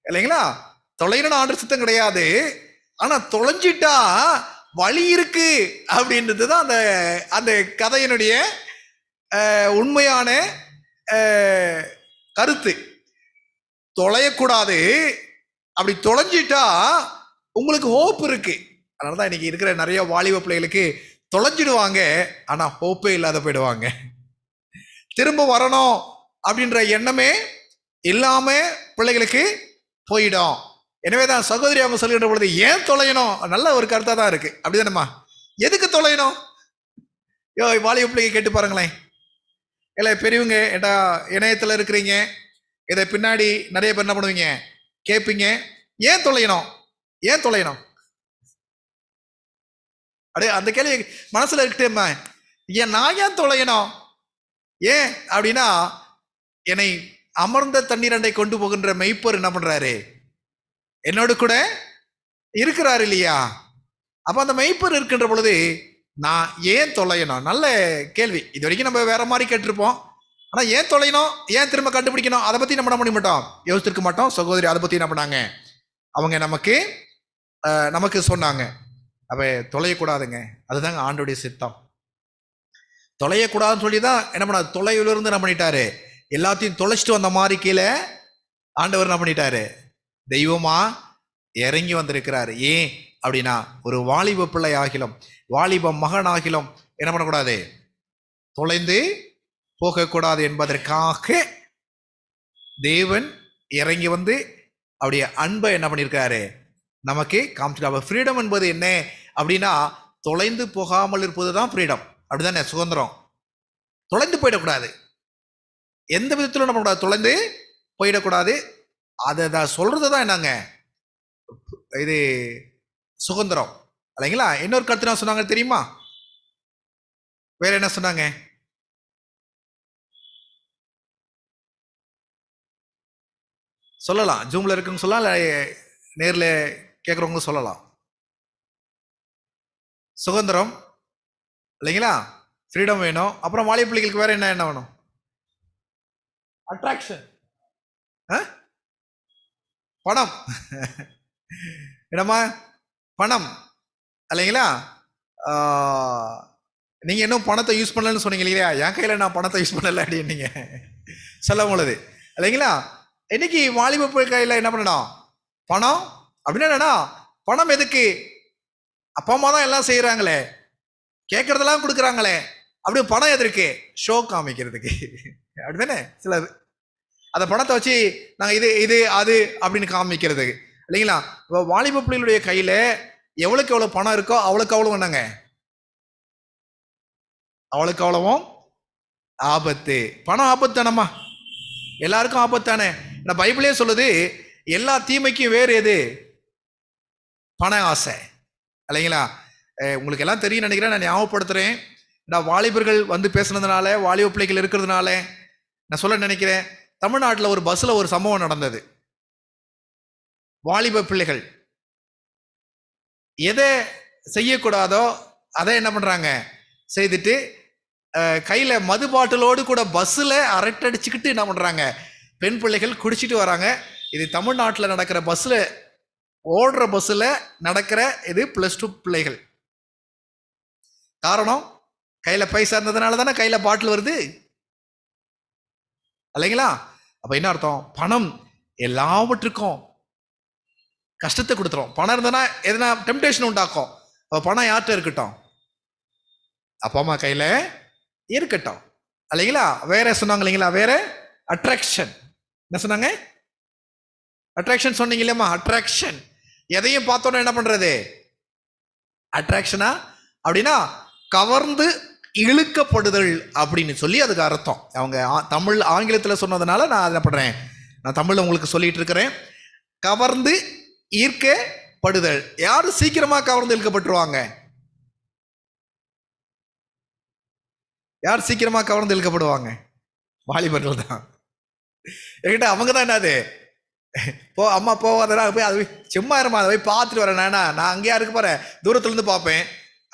இல்லைங்களா? தொலையணும்னு ஆண்டர் சித்தம் கிடையாது. ஆனா தொலைஞ்சிட்டா வழி இருக்கு அப்படின்றது தான் அந்த அந்த கதையினுடைய உண்மையான கருத்து. தொலையக்கூடாது, அப்படி தொலைஞ்சிட்டா உங்களுக்கு ஹோப் இருக்கு. அதனாலதான் இன்னைக்கு இருக்கிற நிறைய வாலிப பிள்ளைகளுக்கு தொலைஞ்சிடுவாங்க, ஆனா ஹோப்பே இல்லாத போயிடுவாங்க. திரும்ப வரணும் அப்படின்ற எண்ணமே இல்லாம பிள்ளைகளுக்கு போயிடும். எனவேதான் சகோதரி அவங்க சொல்லுகின்ற பொழுது ஏன் தொலையணும், நல்ல ஒரு கருத்தா தான் இருக்கு. அப்படிதானம்மா? எதுக்கு தொலையணும்? வாலிப பிள்ளைங்க கேட்டு பாருங்களேன். இல்லை பெரியவங்க ஏட்டா இணையத்தில் இருக்கிறீங்க, இதை பின்னாடி நிறைய பேர் என்ன பண்ணுவீங்க, கேட்பீங்க, ஏன் தொலையணும், ஏன் தொலையணும்? அப்படியே அந்த கேள்வி மனசுல இருக்கட்டேம்மா, ஏன் நான் ஏன் தொலையணும்? ஏன் அப்படின்னா, என்னை அமர்ந்த தண்ணீரண்டை கொண்டு போகின்ற மெய்ப்பர் என்ன பண்றாரு, என்னோடு கூட இருக்கிறாரு இல்லையா? அப்ப அந்த மெய்ப்பர் இருக்கின்ற பொழுது நான் ஏன் தொலையணும்? நல்ல கேள்வி. இது வரைக்கும் நம்ம வேற மாதிரி கேட்டிருப்போம். ஆனா ஏன் தொலையணும், ஏன் திரும்ப கண்டுபிடிக்கணும், அதை பத்தி நம்ம பண்ண மாட்டோம், யோசிச்சிருக்க மாட்டோம். சகோதரி அதை பத்தி என்ன பண்ணாங்க, அவங்க நமக்கு சொன்னாங்க. அப்ப தொலையக்கூடாதுங்க, அதுதாங்க ஆண்டோடைய சித்தம். தொலையக்கூடாதுன்னு சொல்லி தான் என்ன பண்ண, தொலைவிலிருந்து என்ன பண்ணிட்டாரு, எல்லாத்தையும் தொலைச்சிட்டு வந்த மாதிரி கீழே ஆண்டவர் என்ன பண்ணிட்டாரு, தெய்வமா இறங்கி வந்திருக்கிறாரு. ஏன் அப்படின்னா, ஒரு வாலிப பிள்ளை ஆகிலும் வாலிப மகன் ஆகிலும் என்ன பண்ணக்கூடாது, தொலைந்து போகக்கூடாது என்பதற்காக தேவன் இறங்கி வந்து அவருடைய அன்பை என்ன பண்ணியிருக்காரு, நமக்கு காமிச்சிருக்காரு. ஃப்ரீடம் என்பது என்ன அப்படின்னா, தொலைந்து போகாமல் இருப்பது தான் ஃப்ரீடம். அப்படிதானே? சுதந்திரம். தொலைந்து போயிடக்கூடாது, எந்த விதத்திலும் நம்ம கூடாது, தொலைந்து போயிடக்கூடாது. அதை சொல்றது தான் என்னங்க, இது சுதந்திரம் இல்லைங்களா? இன்னொரு கருத்து என்ன சொன்னாங்க தெரியுமா? வேற என்ன சொன்னாங்க? சொல்லலாம், ஜூம்ல இருக்குன்னு சொல்லலாம், இல்லை நேரில் கேட்குறவங்க சொல்லலாம். சுதந்திரம் இல்லைங்களா, ஃப்ரீடம் வேணும். அப்புறம் வாலிப பிள்ளைகளுக்கு வேற என்ன வேணும்? அட்ராக்ஷன், பணம் என்னம்மா, பணம் இல்லைங்களா? நீங்க இன்னும் பணத்தை யூஸ் பண்ணலன்னு சொன்னீங்க இல்லையா? என் கையில நான் பணத்தை யூஸ் பண்ணல அப்படின்னு நீங்க சொல்ல பொழுது இல்லைங்களா? இன்னைக்கு வாலிப கையில என்ன பண்ணணும், பணம். அப்படின்னா என்னன்னா, பணம் எதுக்கு? அப்பா அம்மா தான் எல்லாம் செய்யறாங்களே, கேட்கறதெல்லாம் கொடுக்குறாங்களே, அப்படி பணம் எதற்கு? ஷோ காமிக்கிறதுக்கு. அப்படிதானே? சிலது அந்த பணத்தை வச்சு நாங்கள் இது அது அப்படின்னு காமிக்கிறதுக்கு இல்லைங்களா? வாலிப பிள்ளைகளுடைய கையில எவ்வளவுக்கு எவ்வளவு பணம் இருக்கோ அவளுக்கு அவ்வளவு என்னங்க, அவளுக்கு அவ்வளவும் ஆபத்து. பணம் ஆபத்து தானம்மா, எல்லாருக்கும் ஆபத்து தானே. நான் பைபிளே சொல்லுது, எல்லா தீமைக்கும் வேறு எது? பண ஆசை இல்லைங்களா? உங்களுக்கு எல்லாம் தெரியும் நினைக்கிறேன், நான் ஞாபகப்படுத்துறேன். நான் வாலிபர்கள் வந்து பேசுனதுனால, வாலிப பிள்ளைகள் இருக்கிறதுனால நான் சொல்ல நினைக்கிறேன். தமிழ்நாட்டில் ஒரு பஸ்ல ஒரு சம்பவம் நடந்தது. வாலிப பிள்ளைகள் எதை செய்யக்கூடாதோ அதை என்ன பண்றாங்க, செய்துட்டு கையில மது பாட்டிலோடு கூட பஸ்ல அரட்டடிச்சுக்கிட்டு என்ன பண்றாங்க, பெண் பிள்ளைகள் குடிச்சிட்டு வராங்க. இது தமிழ்நாட்டில் நடக்கிற பஸ்ல, ஓடுற பஸ்ல நடக்கிற இது +2 பிள்ளைகள். காரணம், கையில பைசா இருந்ததுனால தானே கையில பாட்டில் வருது இல்லைங்களா? அப்ப என்ன அர்த்தம், பணம் எல்லாவற்றுக்கும் கஷ்டத்தை கொடுத்துரும். பணம் இருந்ததுன்னா எதனா டெம்டேஷன் உண்டாக்கும். பணம் யார்கிட்ட இருக்கட்டும், அப்பா அம்மா கையில இருக்கட்டும் இல்லைங்களா? வேற சொன்னாங்க இல்லைங்களா, வேற அட்ராக்ஷன் என்ன சொன்னாங்க, அட்ராக்ஷன் சொன்னீங்க இல்லையம்மா, அட்ராக்ஷன். எதையும் பார்த்தோன்னா என்ன பண்றது? அட்ராக்ஷனா அப்படின்னா கவர்ந்து இழுக்கப்படுதல் அப்படின்னு சொல்லி அதுக்கு அர்த்தம். அவங்க தமிழ் ஆங்கிலத்தில் சொன்னதுனால நான் என்ன பண்ணுறேன், நான் தமிழில் உங்களுக்கு சொல்லிட்டு இருக்கிறேன். கவர்ந்து ஈர்க்கப்படுதல். யாரு சீக்கிரமாக கவர்ந்து இழுக்கப்பட்டுருவாங்க? யார் சீக்கிரமாக கவர்ந்து இழுக்கப்படுவாங்க? வாலிபர்கள் தான். என்கிட்ட அவங்க தான் என்னது, போ அம்மா போவாதடா, போய் அது போய் சும்மா இருமா, அதை போய் பார்த்துட்டு வரேன். நான் அங்கேயா இருக்க போகிறேன், தூரத்துலேருந்து பார்ப்பேன்.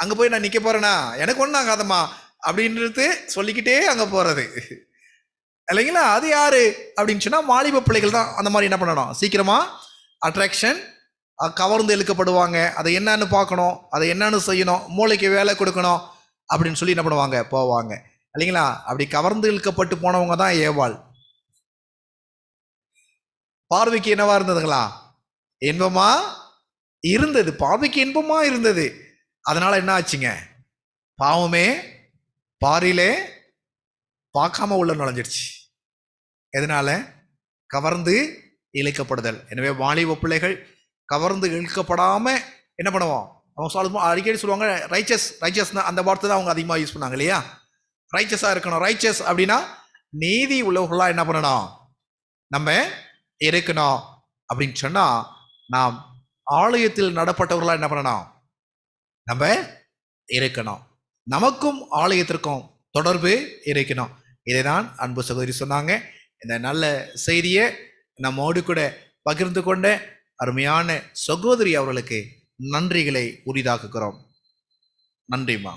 அங்கே போய் நான் நிற்க போகிறேன்னா எனக்கு ஒன்றும் ஆகாதம்மா அப்படின்றது சொல்லிக்கிட்டே அங்கே போகிறது இல்லைங்களா? அது யாரு அப்படின்னு சொன்னால் வாலிப பிள்ளைகள் தான் அந்த மாதிரி என்ன பண்ணணும், சீக்கிரமாக அட்ராக்ஷன் கவர்ந்து இழுக்கப்படுவாங்க. அதை என்னன்னு பார்க்கணும், அதை என்னன்னு செய்யணும், மூளைக்கு வேலை கொடுக்கணும் அப்படின்னு சொல்லி என்ன பண்ணுவாங்க, போவாங்க இல்லைங்களா? அப்படி கவர்ந்து இழுக்கப்பட்டு போனவங்க தான் ஏவாள். பார்வைக்கு என்னவா இருந்ததுங்களா? இன்பமா இருந்தது. பார்வைக்கு இன்பமா இருந்தது. அதனால என்ன ஆச்சுங்க, பாவமே பாரிலே பார்க்காம உள்ள நுழைஞ்சிருச்சு. எதனால? கவர்ந்து இழுக்கப்படுதல். எனவே வாலிப பிள்ளைகள் கவர்ந்து இழுக்கப்படாம என்ன பண்ணுவோம், அவங்க அடிக்கடி சொல்லுவாங்க ரைச்சஸ் அந்த வார்த்தை தான் அவங்க அதிகமாக யூஸ் பண்ணாங்க இல்லையா? ரைச்சஸாக இருக்கணும். ரைச்சஸ் அப்படின்னா நீதி உள்ளவர்களாக என்ன பண்ணணும், நம்ம இருக்கணும் அப்படின்னு சொன்னால் நாம் ஆலயத்தில் நடப்பட்டவர்களாக என்ன பண்ணணும், நம்ம இருக்கணும். நமக்கும் ஆலயத்திற்கும் தொடர்பு இருக்கணும். இதை தான் அன்பு சகோதரி சொன்னாங்க. இந்த நல்ல செய்தியை நம்மோடு கூட பகிர்ந்து கொண்ட அருமையான சகோதரி அவர்களுக்கு நன்றிகளை உரிதாக்குகிறோம். நன்றிம்மா.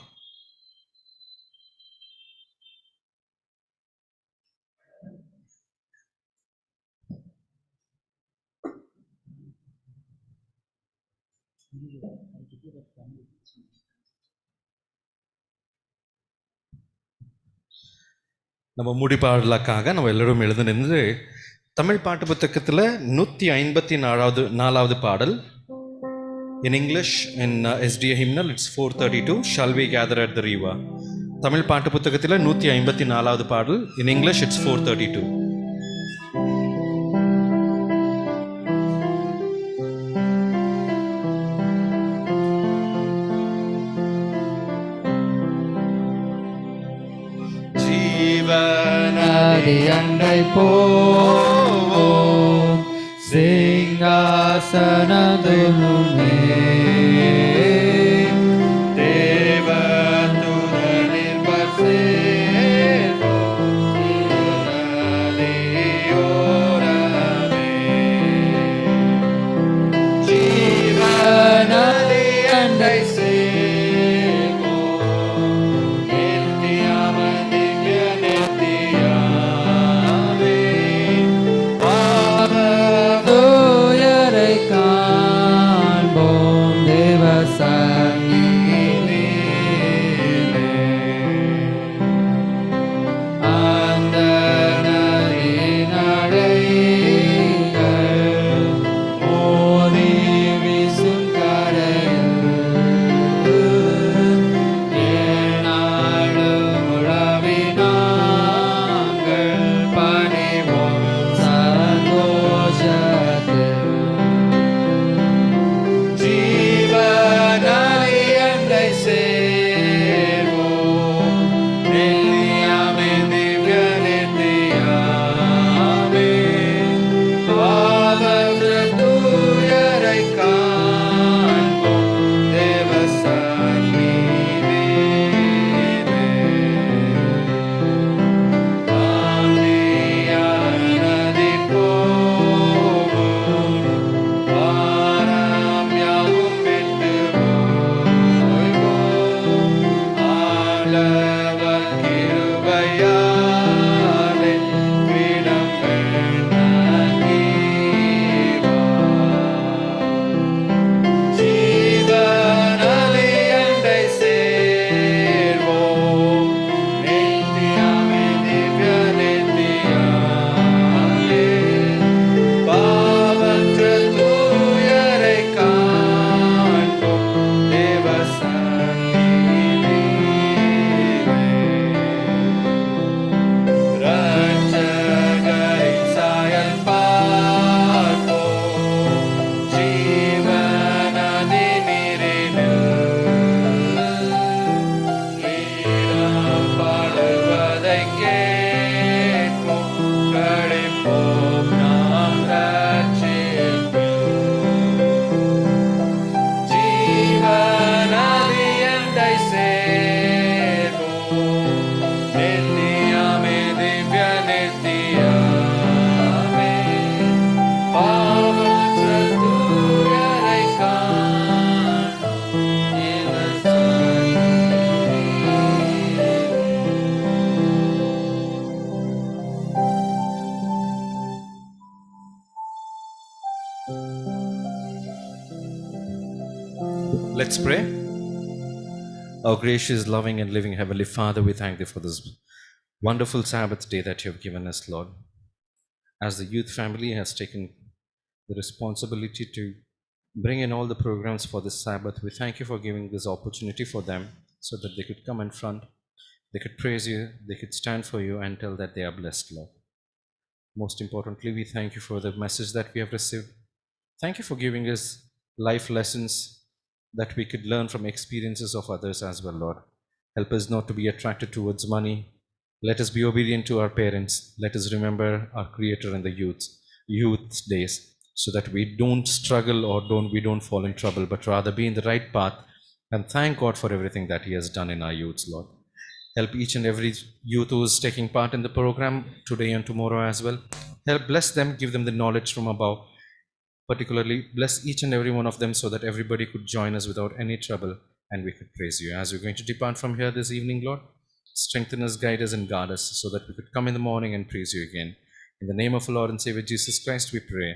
நம்ம முடிப்பாடலுக்காக நம்ம எல்லோரும் எழுந்து நின்று தமிழ் பாட்டு புத்தகத்தில் 154வது பாடல் in English in SDA hymnal it's 432 shall we gather at the river. Tamil பாட்டு புத்தகத்தில் 154வது பாடல் in English it's 432. ஜீவநதி அண்டை போவோம் சிங்காசனதுமே தேவதூதனின் பர்சேவோம் திருநதியோரமே ஜீவநதி அண்டை ஜீவநதி Let's pray. Our gracious, loving, and living Heavenly Father, we thank Thee for this wonderful Sabbath day that You have given us, Lord. As the youth family has taken the responsibility to bring in all the programs for this Sabbath, we thank You for giving this opportunity for them so that they could come in front, they could praise You, they could stand for You and tell that they are blessed, Lord. Most importantly, we thank You for the message that we have received. Thank You for giving us life lessons that we could learn from experiences of others as well, Lord. Help us not to be attracted towards money. Let us be obedient to our parents. Let us remember our Creator in the youth days, so that we don't struggle or we don't fall in trouble, but rather be in the right path and thank God for everything that He has done in our youths, Lord. Help each and every youth who is taking part in the program today and tomorrow as well. Help bless them, give them the knowledge from above. Particularly, bless each and every one of them so that everybody could join us without any trouble and we could praise You. As we're going to depart from here this evening, Lord, strengthen us, guide us, and guard us so that we could come in the morning and praise You again. In the name of our Lord and Savior Jesus Christ, we pray.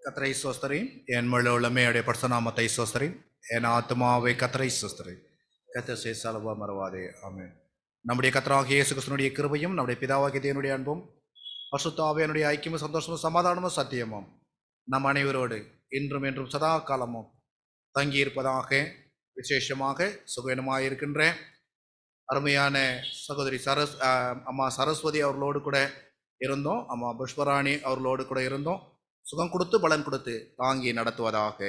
கர்த்தரை ஸ்தோத்திரி, என் முழு உள்ளமையுடைய பரிசுநாமத்தை ஸ்தோத்திரி, என் ஆத்துமாவை கர்த்தரை ஸ்தோத்திரி. கர்த்தர் சேசலவா மறவாதே. ஆமென். நம்முடைய கர்த்தராகிய இயேசு கிறிஸ்துவினுடைய கிருபையும் நம்முடைய பிதாவாகிய தேவனுடைய அன்பும் பரிசுத்த ஆவியானுடைய ஐக்கியமும் சந்தோஷமும் சமாதானமும் சத்தியமும் நம் அனைவரோடு இன்றும் என்றும் சதா காலமும் தங்கியிருப்பதாக. விசேஷமாக சுகவீனமாயிருக்கின்ற அருமையான சகோதரி அம்மா சரஸ்வதி அவர்களோடு கூட இருந்தோம். அம்மா புஷ்பராணி அவர்களோடு கூட இருந்தோம். சுகம் கொடுத்து பலன் கொடுத்து தாங்கி நடத்துவதாக.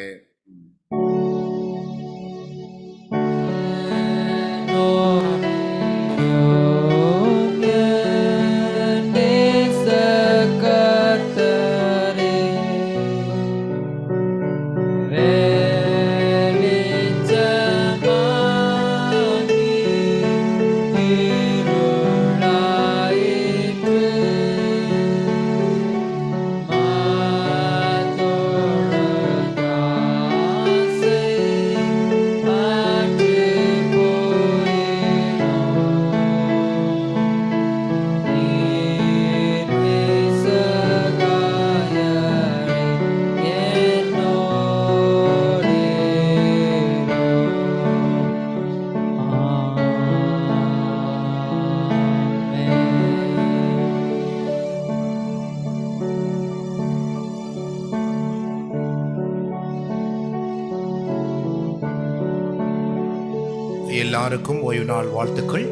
எல்லாருக்கும் ஓய்வு நாள் வாழ்த்துக்கள்.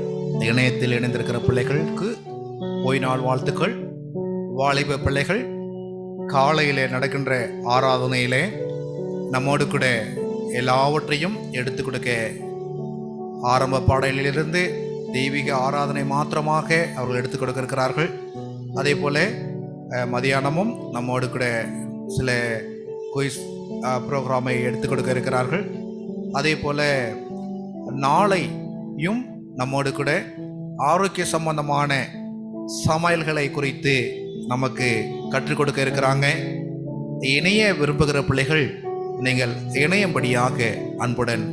இணையத்தில் இணைந்திருக்கிற பிள்ளைகளுக்கு ஓய்வு நாள் வாழ்த்துக்கள். வாலிப பிள்ளைகள், காலையிலே நடக்கின்ற ஆராதனையிலே நம்மோடு கூட எல்லாவற்றையும் எடுத்து கொடுக்க ஆரம்ப பாடலிலிருந்து தெய்வீக ஆராதனை மாத்திரமாக அவர்கள் எடுத்து கொடுக்க இருக்கிறார்கள். அதே போல் மதியானமும் நம்மோடு கூட சில குயிஸ் ப்ரோக்ராமை எடுத்து கொடுக்க இருக்கிறார்கள். அதே போல் நாளையும் நம்மோடு கூட ஆரோக்கிய சம்பந்தமான சமையல்களை குறித்து நமக்கு கற்றுக் கொடுக்க இருக்கிறாங்க. இணைய விரும்புகிற பிள்ளைகள் நீங்கள் இணையும்படியாக அன்புடன்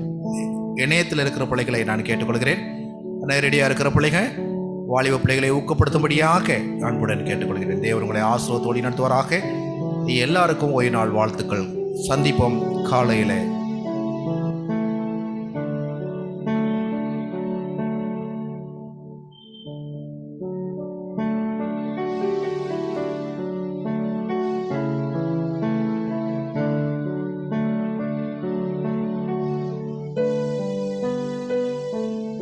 இணையத்தில் இருக்கிற பிள்ளைகளை நான் கேட்டுக்கொள்கிறேன். நேரடியாக இருக்கிற பிள்ளைகள் வாலிப பிள்ளைகளை ஊக்கப்படுத்தும்படியாக அன்புடன் கேட்டுக்கொள்கிறேன். தேவன் உங்களை ஆசீர்வாதத்தோடு நடத்துவாராக. எல்லாருக்கும் ஓய்வு நாள் வாழ்த்துக்கள். சந்திப்போம் காலையில்.